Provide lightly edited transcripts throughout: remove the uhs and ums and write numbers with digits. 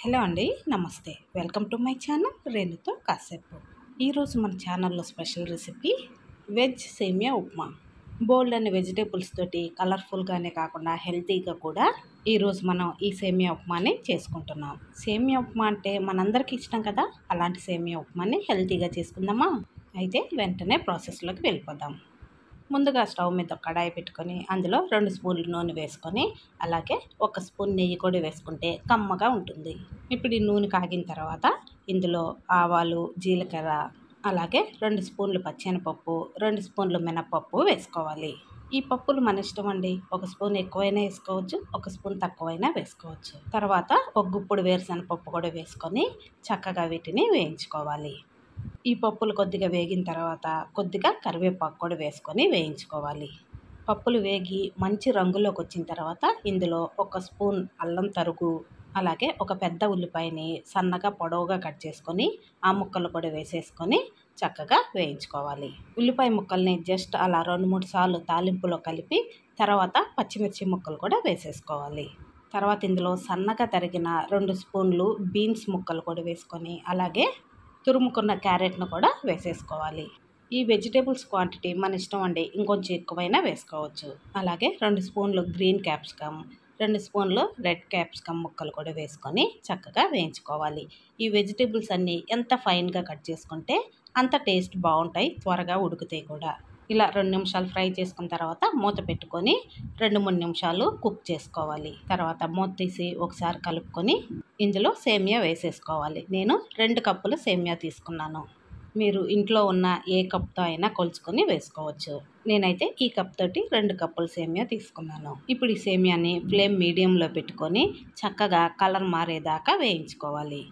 Hello అండి, నమస్తే. Welcome to my channel రేణుతో కాసేపు. ఈరోజు మన ఛానల్లో స్పెషల్ రెసిపీ వెజ్ సేమియా ఉప్మా. బోల్డ్ అనే వెజిటేబుల్స్ తోటి కలర్ఫుల్గానే కాకుండా హెల్తీగా కూడా ఈరోజు మనం ఈ సేమియా ఉప్మాని చేసుకుంటున్నాం. సేమియా ఉప్మా అంటే మనందరికీ ఇష్టం కదా. అలాంటి సేమియా ఉప్మాని హెల్తీగా చేసుకుందామా? అయితే వెంటనే ప్రాసెస్లోకి వెళ్ళిపోదాం. ముందుగా స్టవ్ మీద కడాయి పెట్టుకొని అందులో 2 స్పూన్లు నూనె వేసుకొని అలాగే 1 స్పూన్ నెయ్యి కూడా వేసుకుంటే కమ్మగా ఉంటుంది. ఇప్పుడు ఈ నూనె కాగిన తర్వాత ఇందులో ఆవాలు, జీలకర్ర, అలాగే 2 స్పూన్లు పచ్చెనపప్పు, 2 స్పూన్లు మినపప్పు వేసుకోవాలి. ఈ పప్పులు మన ఇష్టం అండి. 1 స్పూన్ ఎక్కువైనా వేసుకోవచ్చు, 1 స్పూన్ తక్కువైనా వేసుకోవచ్చు. తర్వాత ఒక గుప్పుడు వేరుశనగపప్పు కూడా వేసుకొని చక్కగా వీటిని వేయించుకోవాలి. ఈ పప్పులు కొద్దిగా వేగిన తర్వాత కొద్దిగా కరివేపాకు కూడా వేసుకొని వేయించుకోవాలి. పప్పులు వేగి మంచి రంగులోకి వచ్చిన తర్వాత ఇందులో 1 స్పూన్ అల్లం తరుగు, అలాగే ఒక పెద్ద ఉల్లిపాయని సన్నగా పొడవుగా కట్ చేసుకొని ఆ ముక్కలు కూడా వేసేసుకొని చక్కగా వేయించుకోవాలి. ఉల్లిపాయ ముక్కల్ని జస్ట్ అలా 2-3 సార్లు తాలింపులో కలిపి తర్వాత పచ్చిమిర్చి ముక్కలు కూడా వేసేసుకోవాలి. తర్వాత ఇందులో సన్నగా తరిగిన 2 స్పూన్లు బీన్స్ ముక్కలు కూడా వేసుకొని అలాగే తురుముకున్న క్యారెట్ను కూడా వేసేసుకోవాలి. ఈ వెజిటేబుల్స్ క్వాంటిటీ మన ఇష్టం అండి, ఇంకొంచెం ఎక్కువైనా వేసుకోవచ్చు. అలాగే 2 స్పూన్లు గ్రీన్ క్యాప్సికమ్, 2 స్పూన్లు రెడ్ క్యాప్సికమ్ ముక్కలు కూడా వేసుకొని చక్కగా వేయించుకోవాలి. ఈ వెజిటేబుల్స్ అన్నీ ఎంత ఫైన్గా కట్ చేసుకుంటే అంత టేస్ట్ బాగుంటాయి, త్వరగా ఉడుకుతాయి కూడా. ఇలా 2 నిమిషాలు ఫ్రై చేసుకున్న తర్వాత మూత పెట్టుకొని 2-3 నిమిషాలు కుక్ చేసుకోవాలి. తర్వాత మూత తీసి ఒకసారి కలుపుకొని ఇందులో సేమియా వేసేసుకోవాలి. నేను 2 కప్పులు సేమియా తీసుకున్నాను. మీరు ఇంట్లో ఉన్న ఏ కప్తో అయినా కొలుచుకొని వేసుకోవచ్చు. నేనైతే ఈ కప్ తోటి 2 కప్పులు సేమియా తీసుకున్నాను. ఇప్పుడు ఈ సేమియాని ఫ్లేమ్ మీడియంలో పెట్టుకొని చక్కగా కలర్ మారేదాకా వేయించుకోవాలి.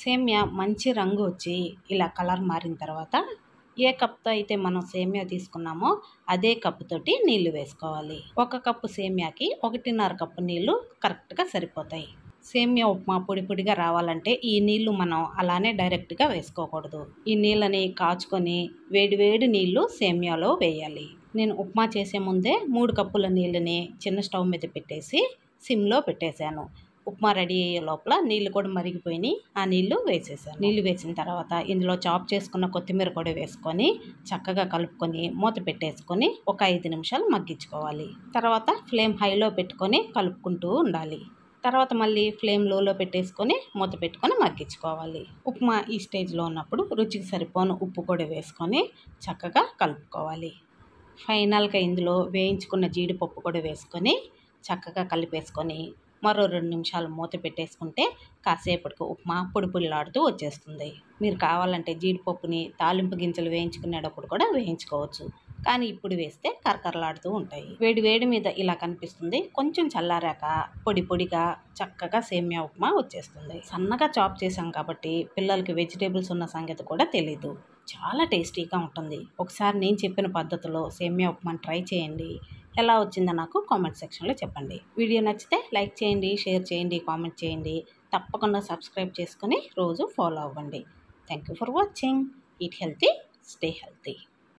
సేమియా మంచి రంగు వచ్చి ఇలా కలర్ మారిన తర్వాత ఏ కప్తో అయితే మనం సేమియా తీసుకున్నామో అదే కప్పు తోటి నీళ్లు వేసుకోవాలి. 1 కప్పు సేమియాకి 1.5 కప్పు నీళ్లు కరెక్ట్గా సరిపోతాయి. సేమియా ఉప్మా పొడి పొడిగా రావాలంటే ఈ నీళ్లు మనం అలానే డైరెక్ట్గా వేసుకోకూడదు. ఈ నీళ్ళని కాచుకొని వేడి నీళ్లు సేమియాలో వేయాలి. నేను ఉప్మా చేసే ముందే 3 కప్పుల నీళ్ళని చిన్న స్టవ్ మీద పెట్టేసి సిమ్లో పెట్టేశాను. ఉప్మా రెడీ అయ్యే లోపల నీళ్ళు కూడా మరిగిపోయినాయి. ఆ నీళ్లు వేసేసాను. నీళ్లు వేసిన తర్వాత ఇందులో చాప్ చేసుకున్న కొత్తిమీర కూడా వేసుకొని చక్కగా కలుపుకొని మూత పెట్టేసుకొని ఒక 5 నిమిషాలు మగ్గించుకోవాలి. తర్వాత ఫ్లేమ్ హైలో పెట్టుకొని కలుపుకుంటూ ఉండాలి. తర్వాత మళ్ళీ ఫ్లేమ్ లోలో పెట్టేసుకొని మూత పెట్టుకొని మగ్గించుకోవాలి. ఉప్మా ఈ స్టేజ్లో ఉన్నప్పుడు రుచికి సరిపోను ఉప్పు కూడా వేసుకొని చక్కగా కలుపుకోవాలి. ఫైనల్గా ఇందులో వేయించుకున్న జీడిపప్పు కూడా వేసుకొని చక్కగా కలిపేసుకొని మరో 2 నిమిషాలు మూత పెట్టేసుకుంటే కాసేపటికి ఉప్మా పొడిలాడుతూ వచ్చేస్తుంది. మీరు కావాలంటే జీడిపప్పుని తాలింపు గింజలు వేయించుకునేటప్పుడు కూడా వేయించుకోవచ్చు, కానీ ఇప్పుడు వేస్తే కరకరలాడుతూ ఉంటాయి. వేడి మీద ఇలా కనిపిస్తుంది. కొంచెం చల్లారాక పొడిగా చక్కగా సేమియా ఉప్మా వచ్చేస్తుంది. సన్నగా చాప్ చేసాం కాబట్టి పిల్లలకి వెజిటేబుల్స్ ఉన్న సంగతి కూడా తెలీదు. చాలా టేస్టీగా ఉంటుంది. ఒకసారి నేను చెప్పిన పద్ధతిలో సేమియా ఉప్మాని ట్రై చేయండి. ఎలా వచ్చిందో నాకు కామెంట్ సెక్షన్లో చెప్పండి. వీడియో నచ్చితే లైక్ చేయండి, షేర్ చేయండి, కామెంట్ చేయండి. తప్పకుండా సబ్స్క్రైబ్ చేసుకొని రోజు ఫాలో అవ్వండి. Thank you for watching. Eat healthy, stay healthy.